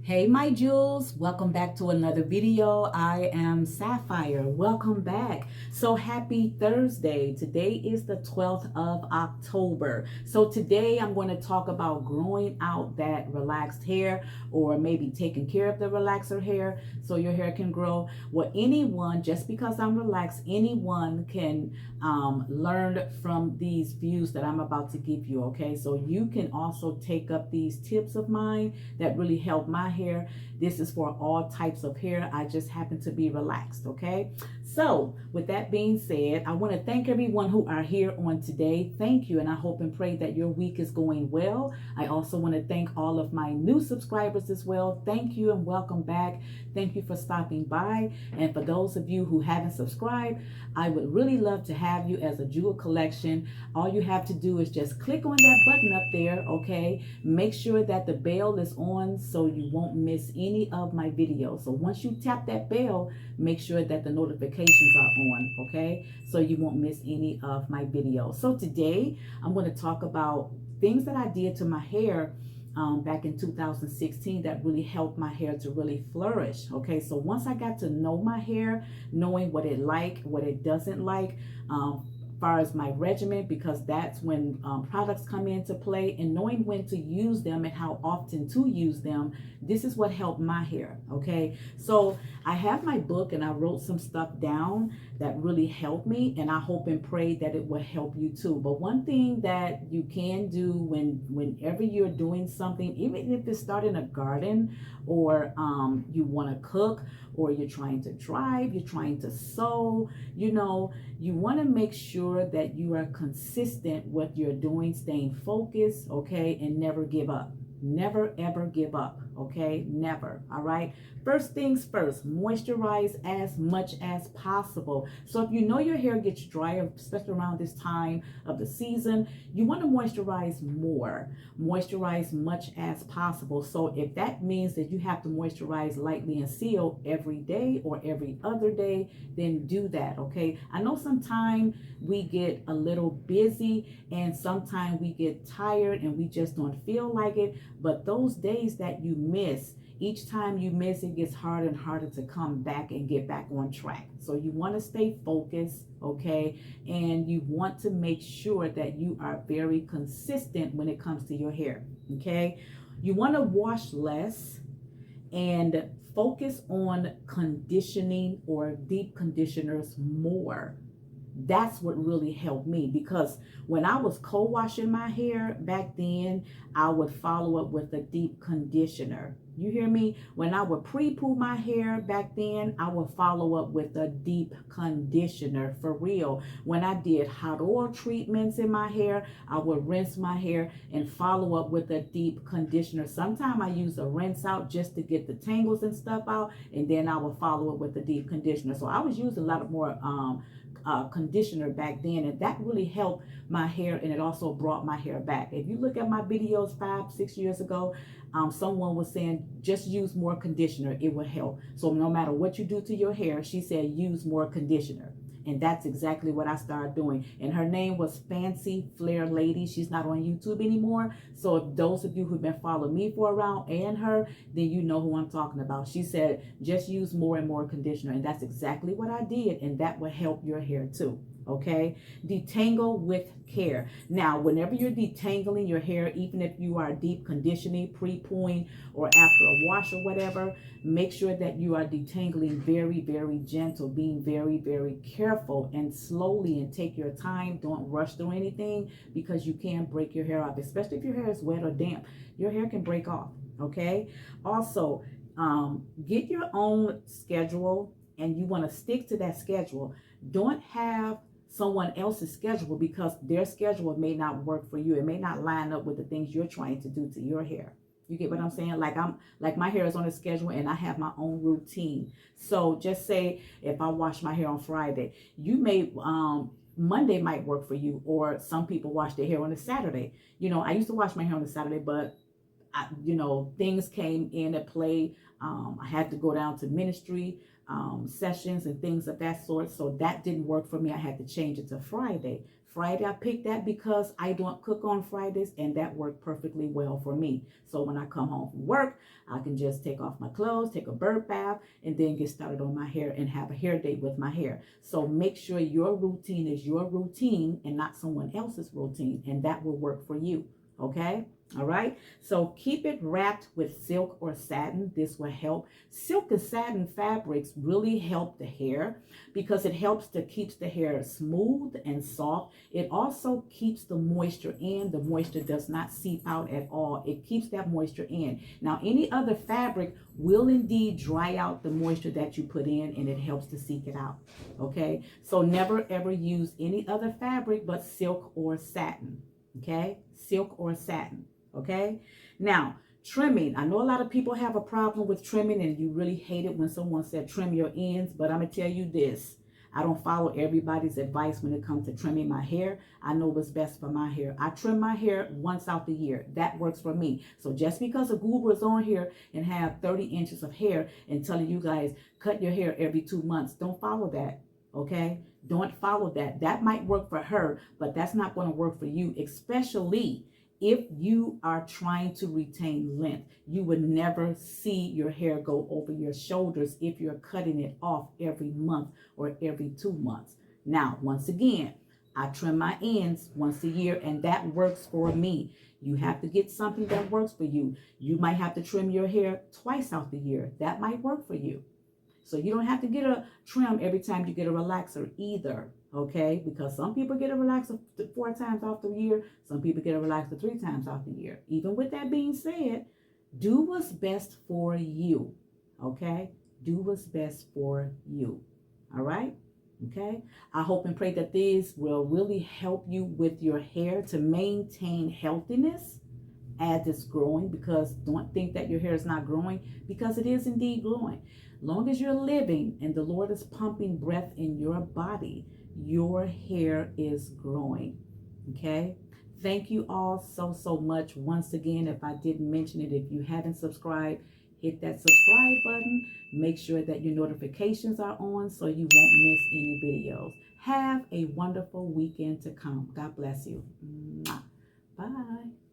Hey my jewels, welcome back to another video. I am Sapphire. Welcome back. So happy Thursday. Today is the 12th of October. So today I'm going to talk about growing out that relaxed hair, or maybe taking care of the relaxer hair so your hair can grow. Well, anyone, just because I'm relaxed, anyone can learn from these views that I'm about to give you. Okay, so you can also take up these tips of mine that really help my hair. This is for all types of hair. I just happen to be relaxed. Okay, so with that being said, I want to thank everyone who are here on today. Thank you, and I hope and pray that your week is going well. I also want to thank all of my new subscribers as well. Thank you and welcome back. Thank you for stopping by, and for those of you who haven't subscribed, I would really love to have you as a jewel collection. All you have to do is just click on that button up there. Okay, make sure that the bell is on so you won't miss any of my videos. So once you tap that bell, make sure that the notifications are on. Okay, so you won't miss any of my videos. So today I'm going to talk about things that I did to my hair back in 2016 that really helped my hair to really flourish. Okay, so once I got to know my hair, knowing what it like, what it doesn't like, far as my regimen, because that's when products come into play, and knowing when to use them and how often to use them, this is what helped my hair. Okay, so I have my book and I wrote some stuff down that really helped me, and I hope and pray that it will help you too. But one thing that you can do whenever you're doing something, even if it's starting a garden, or you want to cook, or you're trying to drive, you're trying to sew, you want to make sure that you are consistent what you're doing, staying focused, okay, and never give up. Never ever give up. Okay, never. All right, first things first, moisturize as much as possible. So if you know your hair gets drier, especially around this time of the season, you want to moisturize more. Moisturize much as possible. So if that means that you have to moisturize lightly and seal every day or every other day, then do that. Okay, I know sometimes we get a little busy and sometimes we get tired and we just don't feel like it, but those days that you miss, each time you miss, it gets harder and harder to come back and get back on track. So you want to stay focused, okay? And you want to make sure that you are very consistent when it comes to your hair, okay? You want to wash less and focus on conditioning or deep conditioners more. That's what really helped me, because when I was co-washing my hair back then, I would follow up with a deep conditioner. You hear me? When I would pre-poo my hair back then, I would follow up with a deep conditioner, for real. When I did hot oil treatments in my hair, I would rinse my hair and follow up with a deep conditioner. Sometimes I use a rinse out just to get the tangles and stuff out, and then I would follow up with a deep conditioner. So I was using a lot of more conditioner back then, and that really helped my hair, and it also brought my hair back. If you look at my videos 5-6 years ago, someone was saying just use more conditioner, it will help. So no matter what you do to your hair, she said use more conditioner. And that's exactly what I started doing. And her name was Fancy Flair Lady. She's not on YouTube anymore. So if those of you who've been following me for a while and her, then you know who I'm talking about. She said, just use more and more conditioner. And that's exactly what I did. And that will help your hair too. Okay, detangle with care. Now, whenever you're detangling your hair, even if you are deep conditioning, pre-pooing, or after a wash or whatever, make sure that you are detangling very, very gentle, being very, very careful and slowly, and take your time. Don't rush through anything, because you can break your hair off, especially if your hair is wet or damp. Your hair can break off. Okay, also get your own schedule, and you want to stick to that schedule. Don't have someone else's schedule, because their schedule may not work for you. It may not line up with the things you're trying to do to your hair. You get what I'm saying? Like my hair is on a schedule and I have my own routine. So just say if I wash my hair on Friday, you may Monday might work for you, or some people wash their hair on a Saturday. I used to wash my hair on a Saturday, but things came in at play. I had to go down to ministry sessions and things of that sort. So that didn't work for me. I had to change it to Friday. Friday, I picked that because I don't cook on Fridays, and that worked perfectly well for me. So when I come home from work, I can just take off my clothes, take a bird bath, and then get started on my hair and have a hair day with my hair. So make sure your routine is your routine and not someone else's routine, and that will work for you. Okay? All right, so keep it wrapped with silk or satin. This will help. Silk and satin fabrics really help the hair because it helps to keeps the hair smooth and soft. It also keeps the moisture in. The moisture does not seep out at all. It keeps that moisture in. Now, any other fabric will indeed dry out the moisture that you put in, and it helps to seek it out. Okay, so never ever use any other fabric but silk or satin. Okay, silk or satin. Okay, now trimming. I know a lot of people have a problem with trimming, and you really hate it when someone said trim your ends, but I'm gonna tell you this. I don't follow everybody's advice when it comes to trimming my hair. I know what's best for my hair. I trim my hair once out the year. That works for me. So just because a goober is on here and have 30 inches of hair and telling you guys cut your hair every 2 months, don't follow that. Okay, don't follow that. That might work for her, but that's not going to work for you, especially if you are trying to retain length. You would never see your hair go over your shoulders if you're cutting it off every month or every 2 months. Now, once again, I trim my ends once a year, and that works for me. You have to get something that works for you. You might have to trim your hair twice out the year. That might work for you. So you don't have to get a trim every time you get a relaxer either, okay? Because some people get a relaxer 4 times off the year. Some people get a relaxer 3 times off the year. Even with that being said, do what's best for you, okay? Do what's best for you, all right? Okay? I hope and pray that these will really help you with your hair to maintain healthiness as it's growing, because don't think that your hair is not growing, because it is indeed growing. Long as you're living and the Lord is pumping breath in your body, your hair is growing. Okay? Thank you all so much. Once again, if I didn't mention it, if you haven't subscribed, hit that subscribe button. Make sure that your notifications are on so you won't miss any videos. Have a wonderful weekend to come. God bless you. Bye.